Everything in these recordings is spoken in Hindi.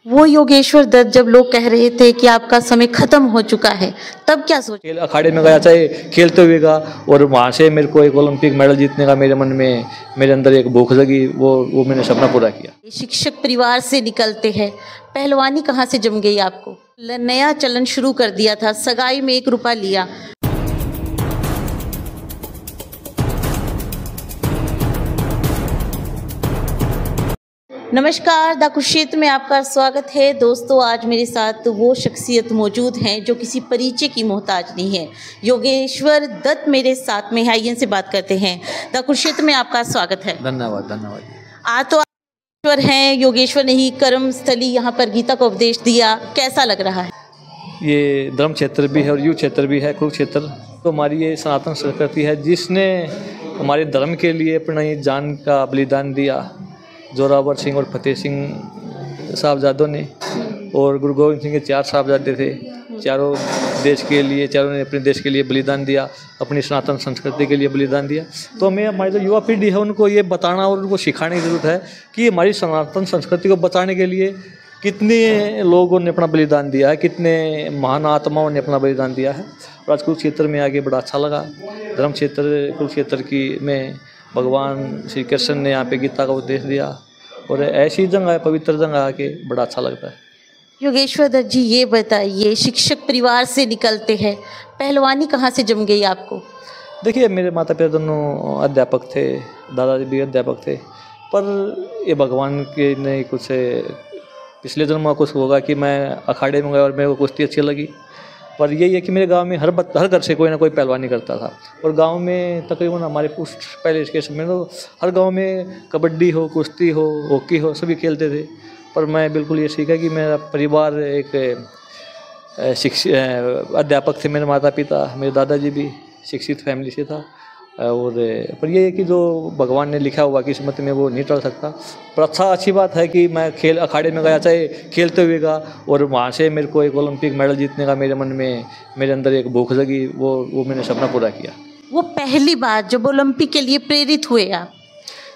वो योगेश्वर दत्त जब लोग कह रहे थे कि आपका समय खत्म हो चुका है, तब क्या सोचा? खेल अखाड़े में गया, चाहे खेलते हुए गया, और वहाँ से मेरे को एक ओलंपिक मेडल जीतने का मेरे मन में, मेरे अंदर एक भूख लगी, वो मैंने सपना पूरा किया। शिक्षक परिवार से निकलते हैं, पहलवानी कहाँ से जम गई आपको? नया चलन शुरू कर दिया था, सगाई में 1 रुपया लिया। नमस्कार, द कुरुक्षेत्र में आपका स्वागत है। दोस्तों, आज मेरे साथ वो शख्सियत मौजूद हैं जो किसी परिचय की मोहताज नहीं है। योगेश्वर दत्त मेरे साथ में है, इनसे बात करते हैं। द कुरुक्षेत्र में आपका स्वागत है। धन्यवाद धन्यवाद। आज तो योगेश्वर हैं, योगेश्वर ने ही कर्म स्थली यहाँ पर गीता का उपदेश दिया, कैसा लग रहा है? ये धर्म क्षेत्र भी है और युग क्षेत्र भी है, कुरुक्षेत्र। तो हमारी ये सनातन संस्कृति है जिसने हमारे धर्म के लिए अपनी जान का बलिदान दिया। जोरावर सिंह और फतेह सिंह साहबजादों ने, और गुरु गोविंद सिंह के 4 साहबजादे थे। चारों देश के लिए, चारों ने अपने देश के लिए बलिदान दिया, अपनी सनातन संस्कृति के लिए बलिदान दिया। तो हमें, हमारी जो युवा पीढ़ी है, उनको ये बताना और उनको सिखाने की ज़रूरत है कि हमारी सनातन संस्कृति को बचाने के लिए कितने लोगों ने अपना बलिदान दिया है, कितने महान आत्माओं ने अपना बलिदान दिया है। और आज कुरुक्षेत्र में आके बड़ा अच्छा लगा। धर्म क्षेत्र कुरुक्षेत्र की में भगवान श्री कृष्ण ने यहाँ पे गीता का उपदेश दिया, और ऐसी जगह, पवित्र जगह आके बड़ा अच्छा लगता है। योगेश्वर दत्त जी, ये बताइए, शिक्षक परिवार से निकलते हैं, पहलवानी कहाँ से जम गई आपको? देखिए, मेरे माता पिता दोनों अध्यापक थे, दादाजी भी अध्यापक थे, पर ये भगवान के ने कुछ पिछले जन्म में कुछ होगा कि मैं अखाड़े में गया और मेरे को कुश्ती अच्छी लगी। पर यही है कि मेरे गांव में हर घर से कोई ना कोई पहलवानी करता था, और गांव में तकरीबन हमारे कुछ पहले इसके समय तो हर गांव में कबड्डी हो, कुश्ती हो, हॉकी हो, सभी खेलते थे। पर मैं बिल्कुल ये सीखा कि मेरा परिवार एक अध्यापक थे, मेरे माता पिता, मेरे दादाजी भी शिक्षित फैमिली से था। और पर ये है कि जो भगवान ने लिखा हुआ किस्मत में वो नहीं टल सकता। पर अच्छी बात है कि मैं खेल अखाड़े में गया, चाहे खेलते हुए गया, और वहाँ से मेरे को एक ओलंपिक मेडल जीतने का मेरे मन में, मेरे अंदर एक भूख लगी, वो मैंने सपना पूरा किया। वो पहली बार जब ओलंपिक के लिए प्रेरित हुए आप?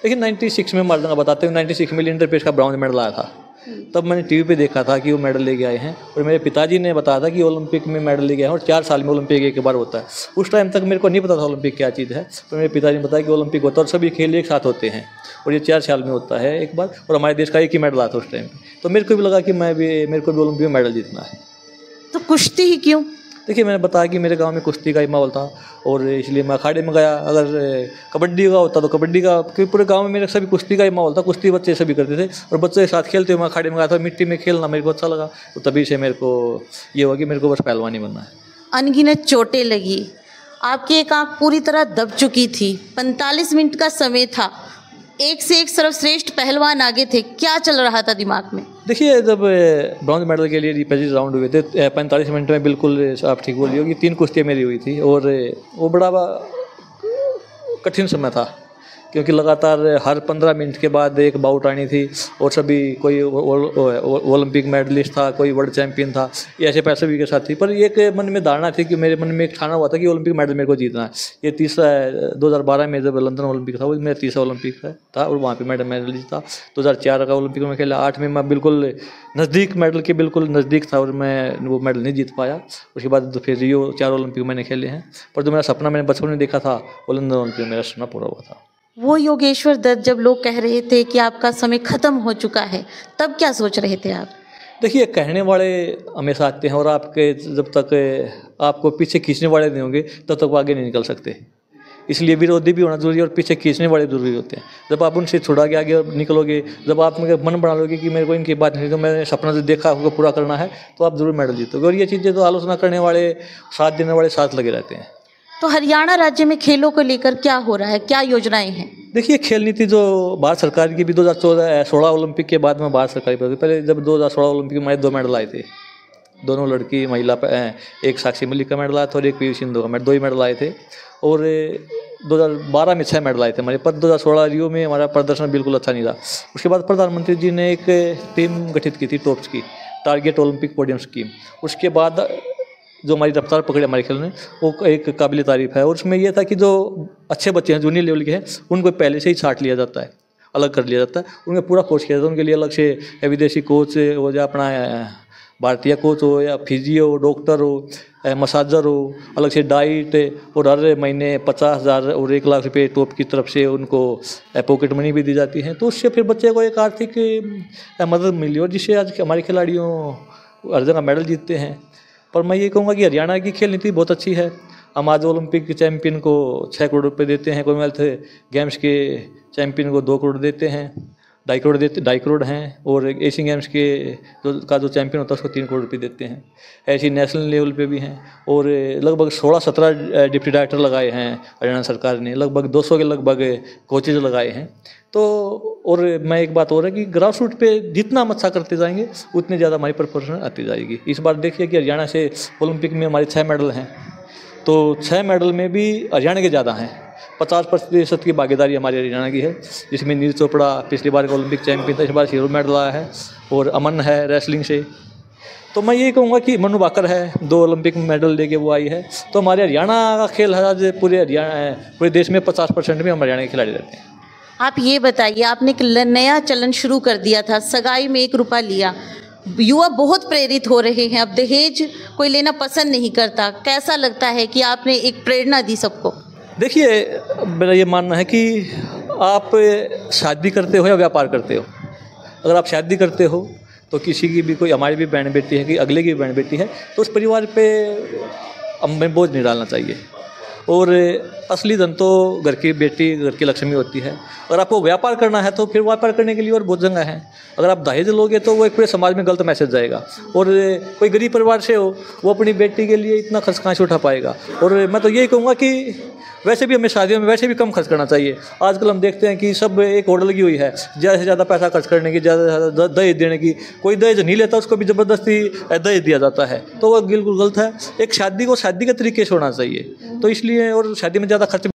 लेकिन 96 में मर्द का बताते हुए, 96 में इंटर पेश का ब्राउन मेडल आया था। तब मैंने टीवी पे देखा था कि वो मेडल लेके आए हैं, और मेरे पिताजी ने बताया था कि ओलंपिक में मेडल लेके आए हैं, और 4 साल में ओलंपिक एक बार होता है। उस टाइम तक मेरे को नहीं पता था ओलंपिक क्या चीज़ है, पर मेरे पिताजी ने बताया कि ओलंपिक होता है और सभी खेल एक साथ होते हैं, और ये 4 साल में होता है एक बार, और हमारे देश का एक ही मेडल आता उस टाइम पर। तो मेरे को भी लगा कि मेरे को भी ओलंपिक में मेडल जीतना है। तो कुश्ती ही क्यों? देखिए, मैंने बताया कि मेरे गांव में कुश्ती का ही माहौल था, और इसलिए मैं अखाड़े में गया। अगर कबड्डी का होता तो कबड्डी का, क्योंकि पूरे गांव में मेरे सभी कुश्ती का ही माहौल था, कुश्ती बच्चे सभी करते थे, और बच्चों के साथ खेलते हुए मैं अखाड़े में गया था। मिट्टी में खेलना मेरे को अच्छा लगा, तो तभी से मेरे को ये हुआ कि मेरे को बस पहलवानी बनना है। अनगिनत चोटें लगी, आपकी एक आँख पूरी तरह दब चुकी थी, 45 मिनट का समय था, एक से एक सर्वश्रेष्ठ पहलवान आगे थे, क्या चल रहा था दिमाग में? देखिए, जब ब्रॉन्ज मेडल के लिए रिपेचेज राउंड हुए थे, 45 मिनट में, बिल्कुल आप ठीक बोलिए कि 3 कुश्तियाँ मेरी हुई थी, और वो बड़ा कठिन समय था, क्योंकि लगातार हर 15 मिनट के बाद एक बाउट आनी थी, और सभी, कोई ओलंपिक मेडलिस्ट था, कोई वर्ल्ड चैंपियन था, ये ऐसे पैसे भी के साथ थी। पर एक मन में धारणा थी कि मेरे मन में एक ठाना हुआ था कि ओलंपिक मेडल मेरे को जीतना है। ये 2012 में जब लंदन ओलंपिक था, वो मेरा 30वां ओलंपिक था, और वहाँ पर मेडल जीता। 2004 का ओलंपिक में खेला, 8 में मैं बिल्कुल नज़दीक, मेडल के बिल्कुल नज़दीक था, और मैं वो मेडल नहीं जीत पाया। उसके बाद फिर रियो 4 ओलंपिक मैंने खेले हैं, पर जो मेरा सपना मैंने बचपन में देखा था, वो लंदन ओलंपिक में मेरा सपना पूरा हुआ था। वो योगेश्वर दत्त जब लोग कह रहे थे कि आपका समय खत्म हो चुका है, तब क्या सोच रहे थे आप? देखिए, कहने वाले हमेशा आते हैं, और आपके जब तक आपको पीछे खींचने वाले नहीं होंगे तब तक वो आगे नहीं निकल सकते। इसलिए विरोधी भी होना जरूरी है, और पीछे खींचने वाले जरूरी होते हैं। जब आप उनसे छुड़ा के आगे निकलोगे, जब आप मन बना लोगे कि मेरे को इनकी बात नहीं, तो मैंने सपना जो देखा उसको पूरा करना है, तो आप जरूर मेडल जीतोगे। और ये चीज़ें तो आलोचना करने वाले, साथ देने वाले साथ लगे रहते हैं। तो हरियाणा राज्य में खेलों को लेकर क्या हो रहा है, क्या योजनाएं हैं? देखिए, खेल नीति जो भारत सरकार की भी 2016 ओलंपिक के बाद में भारत सरकार की, पहले जब 2016 ओलंपिक में हमारे 2 मेडल आए थे, दोनों लड़की महिला, एक साक्षी मलिक का मेडल आया था और एक पीवी सिंधु का मेडल, 2 ही मेडल आए थे। और 2012 में 6 मेडल आए थे हमारे, पर 2016 रियो में हमारा प्रदर्शन बिल्कुल अच्छा नहीं था। उसके बाद प्रधानमंत्री जी ने एक टीम गठित की थी, टॉप्स की, टारगेट ओलंपिक पोडियम स्कीम। उसके बाद जो हमारी रफ्तार पकड़ी हमारे खेल ने, वो एक काबिल तारीफ है। और उसमें यह था कि जो अच्छे बच्चे हैं, जूनियर लेवल के हैं, उनको पहले से ही छांट लिया जाता है, अलग कर लिया जाता है, उनमें पूरा कोच किया जाता है। उनके लिए अलग से विदेशी कोच हो या अपना भारतीय कोच हो या फिजियो डॉक्टर हो, मसाजर हो, अलग से डाइट, और हर महीने 50,000 और 1 लाख रुपए टॉप की तरफ से उनको पॉकेट मनी भी दी जाती है। तो उससे फिर बच्चे को एक आर्थिक मदद मिली, और जिससे आज हमारे खिलाड़ियों हर जगह मेडल जीतते हैं। पर मैं ये कहूँगा कि हरियाणा की खेल नीति बहुत अच्छी है। हम आज ओलंपिक चैंपियन को 6 करोड़ रुपये देते हैं, कॉमनवेल्थ गेम्स के चैंपियन को 2 करोड़ देते हैं, 2.5 करोड़ हैं, और एशियन गेम्स के जो चैंपियन होता है उसको 3 करोड़ रुपये देते हैं। ऐसी नेशनल लेवल पे भी हैं, और लगभग 16-17 डिप्टी डायरेक्टर लगाए हैं हरियाणा सरकार ने, लगभग 200 के लगभग कोचेज लगाए हैं। तो और मैं एक बात और है कि ग्रास रूट पे जितना हम अच्छा करते जाएंगे उतनी ज़्यादा हमारी परफॉर्मेंस आती जाएगी। इस बार देखिए कि हरियाणा से ओलंपिक में हमारे 6 मेडल हैं, तो 6 मेडल में भी हरियाणा के ज़्यादा हैं। 50% की भागीदारी हमारी हरियाणा की है, जिसमें नीरज चोपड़ा पिछली बार का ओलंपिक चैंपियन था, इस बार हीरो मेडल आया है, और अमन है रेसलिंग से। तो मैं ये कहूँगा कि मनु भाकर है, 2 ओलंपिक मेडल लेके वो आई है। तो हमारे हरियाणा का खेल है आज पूरे देश में 50% में हम हरियाणा के खिलाड़ी रहते हैं। आप ये बताइए, आपने एक नया चलन शुरू कर दिया था, सगाई में 1 रुपया लिया। युवा बहुत प्रेरित हो रहे हैं, अब दहेज कोई लेना पसंद नहीं करता। कैसा लगता है कि आपने एक प्रेरणा दी सबको? देखिए, मेरा ये मानना है कि आप शादी करते हो या व्यापार करते हो, अगर आप शादी करते हो तो किसी की भी, कोई हमारी भी बहन बेटी है कि अगले की भी बहन बेटी है, तो उस परिवार पे हमें बोझ नहीं डालना चाहिए। और असली धन तो घर की बेटी, घर की लक्ष्मी होती है। अगर आपको व्यापार करना है तो फिर व्यापार करने के लिए और बहुत जगह है। अगर आप दहेज लोगे तो वो एक पूरे समाज में गलत मैसेज जाएगा, और कोई गरीब परिवार से हो वो अपनी बेटी के लिए इतना खर्च कहाँ से उठा पाएगा। और मैं तो यही कहूँगा कि वैसे भी हमें शादियों में वैसे भी कम खर्च करना चाहिए। आजकल हम देखते हैं कि सब एक होड़ लगी हुई है, ज़्यादा से ज़्यादा पैसा खर्च करने की, ज़्यादा से ज़्यादा दहेज देने की। कोई दहेज नहीं लेता उसको भी ज़बरदस्ती दहेज दिया जाता है, तो वो बिल्कुल गलत है। एक शादी को शादी के तरीके से होना चाहिए, तो इसलिए, और शादी में ज़्यादा खर्च